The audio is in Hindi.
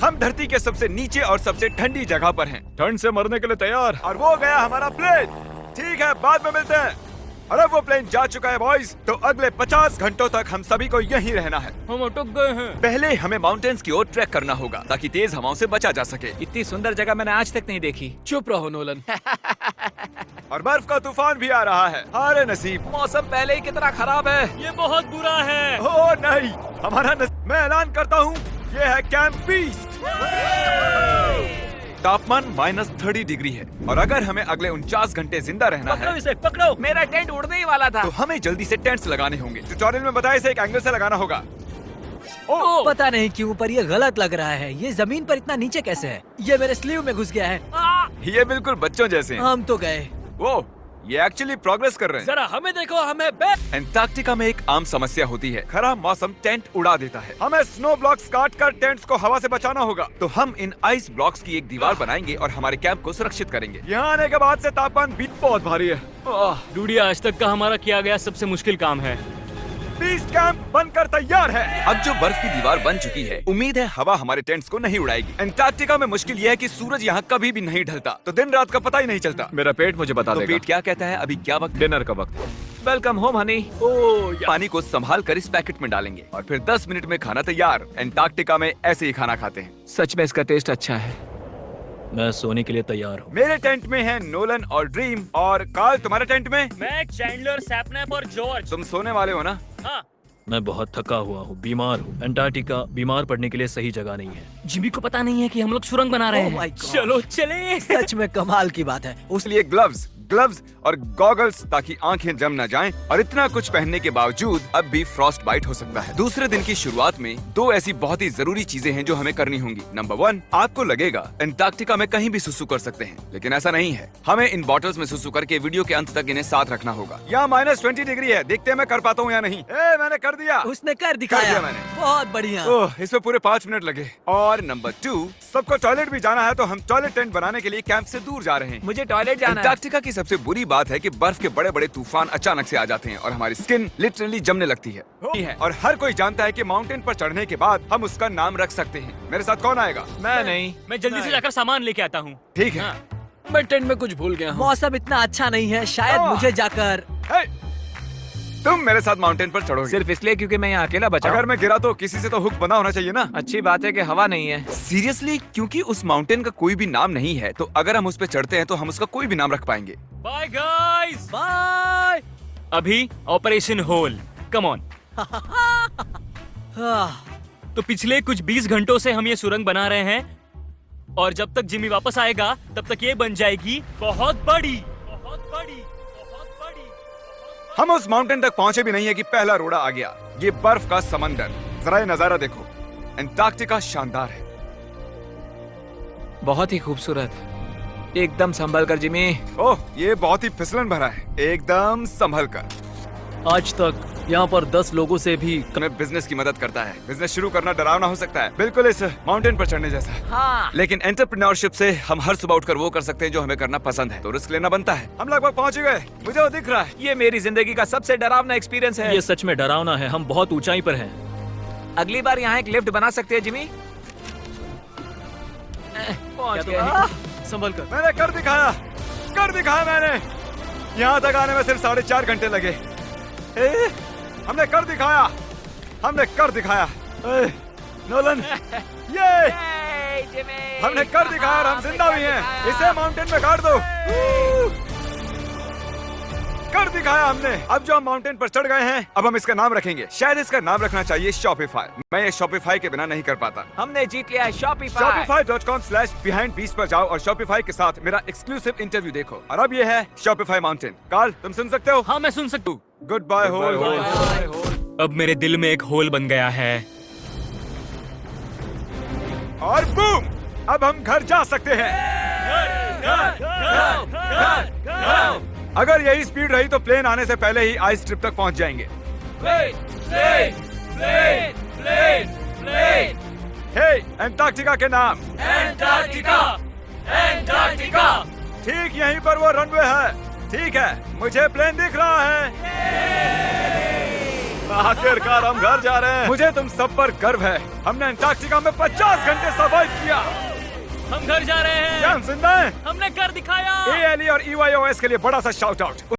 हम धरती के सबसे नीचे और सबसे ठंडी जगह पर हैं। ठंड से मरने के लिए तैयार। और वो गया हमारा प्लेन। ठीक है, बाद में मिलते हैं। और अब वो प्लेन जा चुका है बॉयज, तो अगले 50 घंटों तक हम सभी को यहीं रहना है। हम अटक गए हैं। पहले हमें माउंटेन्स की ओर ट्रैक करना होगा ताकि तेज हवाओं से बचा जा सके। इतनी सुंदर जगह मैंने आज तक नहीं देखी। चुप रहो नोलन। और बर्फ का तूफान भी आ रहा है। अरे नसीब, मौसम पहले ही कितना खराब है। ये बहुत बुरा है। ओ नहीं, हमारा मैं ऐलान करता हूँ, ये है कैंप बीस्ट। तापमान -30 डिग्री है और अगर हमें अगले 49 घंटे जिंदा रहना है, इसे पकड़ो। मेरा टेंट उड़ने ही वाला था। तो हमें जल्दी से टेंट्स लगाने होंगे। ट्यूटोरियल में बताया इसे एक एंगल से लगाना होगा। पता नहीं क्यों पर ये गलत लग रहा है। ये जमीन पर इतना नीचे कैसे है? ये मेरे स्लीव में घुस गया है। ये बिल्कुल बच्चों जैसे हैं। हम तो गए। वो ये एक्चुअली प्रोग्रेस कर रहे हैं। जरा हमें देखो, हमें एंटार्क्टिका में एक आम समस्या होती है, खराब मौसम टेंट उड़ा देता है। हमें स्नो ब्लॉक्स काट कर टेंट्स को हवा से बचाना होगा। तो हम इन आइस ब्लॉक्स की एक दीवार बनाएंगे और हमारे कैंप को सुरक्षित करेंगे। यहाँ आने के बाद से तापमान भी बहुत भारी है। डूडी, आज तक का हमारा किया गया सबसे मुश्किल काम है। बीस्ट कैंप बनकर तैयार है। अब जो बर्फ की दीवार बन चुकी है, उम्मीद है हवा हमारे टेंट्स को नहीं उड़ाएगी। एंटार्क्टिका में मुश्किल यह है कि सूरज यहाँ कभी भी नहीं ढलता, तो दिन रात का पता ही नहीं चलता। मेरा पेट मुझे बता तो देगा। पेट क्या कहता है? अभी क्या वक्त? डिनर का वक्त। Welcome home Honey. पानी को संभाल कर इस पैकेट में डालेंगे और फिर 10 मिनट में खाना तैयार। एंटार्क्टिका में ऐसे ही खाना खाते हैं। सच में इसका टेस्ट अच्छा है। मैं सोने के लिए तैयार हूँ। मेरे टेंट में है नोलन और ड्रीम। और कार्ल, तुम्हारे टेंट में? मैं, चैंडलर, सैपनैप और जॉर्ज। तुम सोने वाले हो ना? हाँ। मैं बहुत थका हुआ हूँ, बीमार हूँ। एंटार्क्टिका बीमार पड़ने के लिए सही जगह नहीं है। जिमी को पता नहीं है कि हम लोग सुरंग बना रहे Oh my हैं। God. चलो चले। सच में कमाल की बात है। उसलिए ग्लव्स और गॉगल्स ताकि आंखें जम न जाएं। और इतना कुछ पहनने के बावजूद अब भी फ्रॉस्ट बाइट हो सकता है। दूसरे दिन की शुरुआत में 2 ऐसी बहुत ही जरूरी चीजें हैं जो हमें करनी होंगी। नंबर 1, आपको लगेगा एंटार्क्टिका में कहीं भी सुसु कर सकते हैं, लेकिन ऐसा नहीं है। हमें इन बॉटल्स में सुसु करके वीडियो के अंत तक इन्हें साथ रखना होगा। यहाँ -20 डिग्री है, देखते हैं मैं कर पाता हूँ या नहीं। मैंने कर दिया। उसने कर दिखाया। दिया मैंने। बहुत बढ़िया। इसमें पूरे 5 मिनट लगे। और नंबर 2, सबको टॉयलेट भी जाना है, तो हम टॉयलेट टेंट बनाने के लिए कैंप से दूर जा रहे हैं। मुझे टॉयलेट जाना है। एंटार्क्टिका की सबसे बुरी बात है कि बर्फ के बड़े बड़े तूफान अचानक से आ जाते हैं और हमारी स्किन लिटरली जमने लगती है। और हर कोई जानता है कि माउंटेन पर चढ़ने के बाद हम उसका नाम रख सकते हैं। मेरे साथ कौन आएगा? मैं नहीं। मैं जल्दी से जाकर सामान लेके आता हूँ। ठीक है। मैं टेंट में कुछ भूल गया हूँ। मौसम इतना अच्छा नहीं है, शायद मुझे जाकर। तुम मेरे साथ माउंटेन पर चढ़ोगे सिर्फ इसलिए क्योंकि मैं यहाँ अकेला बचा। अगर मैं गिरा तो किसी से तो हुक बना होना चाहिए ना। अच्छी बात है कि हवा नहीं है। सीरियसली, क्योंकि उस माउंटेन का कोई भी नाम नहीं है, तो अगर हम उस पर चढ़ते हैं तो हम उसका कोई भी नाम रख पाएंगे। Bye guys. बाय। अभी ऑपरेशन होल, कम ऑन। तो पिछले कुछ 20 घंटों से हम ये सुरंग बना रहे हैं और जब तक जिमी वापस आएगा तब तक ये बन जाएगी बहुत बड़ी, बहुत बड़ी, बहुत बड़ी। हम उस माउंटेन तक पहुंचे भी नहीं है कि पहला रोड़ा आ गया। ये बर्फ का समंदर, जरा ये नजारा देखो। एंटार्क्टिका शानदार है, बहुत ही खूबसूरत। एकदम संभल कर जिमी। ओह, ये बहुत ही फिसलन भरा है। एकदम संभल कर। आज तक यहाँ पर 10 लोगों से भी हमें बिजनेस की मदद करता है। बिजनेस शुरू करना डरावना हो सकता है, बिल्कुल इस माउंटेन पर चढ़ने जैसा। हाँ। लेकिन एंटरप्रेन्योरशिप से हम हर सुबह उठकर वो कर सकते हैं जो हमें करना पसंद है, तो रिस्क लेना बनता है। हम लगभग पहुंच गए, मुझे वो दिख रहा है। ये मेरी जिंदगी का सबसे डरावना एक्सपीरियंस है। ये सच में डरावना है। हम बहुत ऊंचाई पर हैं। अगली बार यहाँ एक लिफ्ट बना सकते हैं जिमी। पहुंच गए। संभल कर। मैंने कर दिखाया मैंने। यहाँ तक आने में सिर्फ 4.5 घंटे लगे। हमने कर दिखाया। नोलन, ये हमने कर दिखाया और हम जिंदा भी हैं। इसे माउंटेन में गाड़ दो। कर दिखाया हमने। अब जो हम माउंटेन पर चढ़ गए हैं, अब हम इसका नाम रखेंगे। शायद इसका नाम रखना चाहिए शॉपिफाई। मैं ये शॉपिफाई के बिना नहीं कर पाता। हमने जीत लिया है शॉपिफाई। Shopify.com/behindbeast पर जाओ और शॉपिफाई के साथ मेरा एक्सक्लूसिव इंटरव्यू देखो। और अब ये है शॉपिफाई माउंटेन। कार्ल, तुम सुन सकते हो? हाँ, मैं सुन सकता हूँ। Good bye hole. अब मेरे दिल में एक होल बन गया है। और बूम, अब हम घर जा सकते हैं। अगर यही स्पीड रही तो प्लेन आने से पहले ही आइस स्ट्रिप तक पहुंच जाएंगे। हे, एंटार्क्टिका के नाम। एंटार्क्टिका। ठीक यहीं पर वो रनवे है। ठीक है, मुझे प्लेन दिख रहा है। आखिरकार हम घर जा रहे हैं। मुझे तुम सब पर गर्व है। हमने अंटार्कटिका में 50 घंटे सर्वाइव किया। हम घर जा रहे क्या हैं। हम जिंदा हैं? हमने कर दिखाया। ALE और EYOS के लिए बड़ा सा शाउट आउट।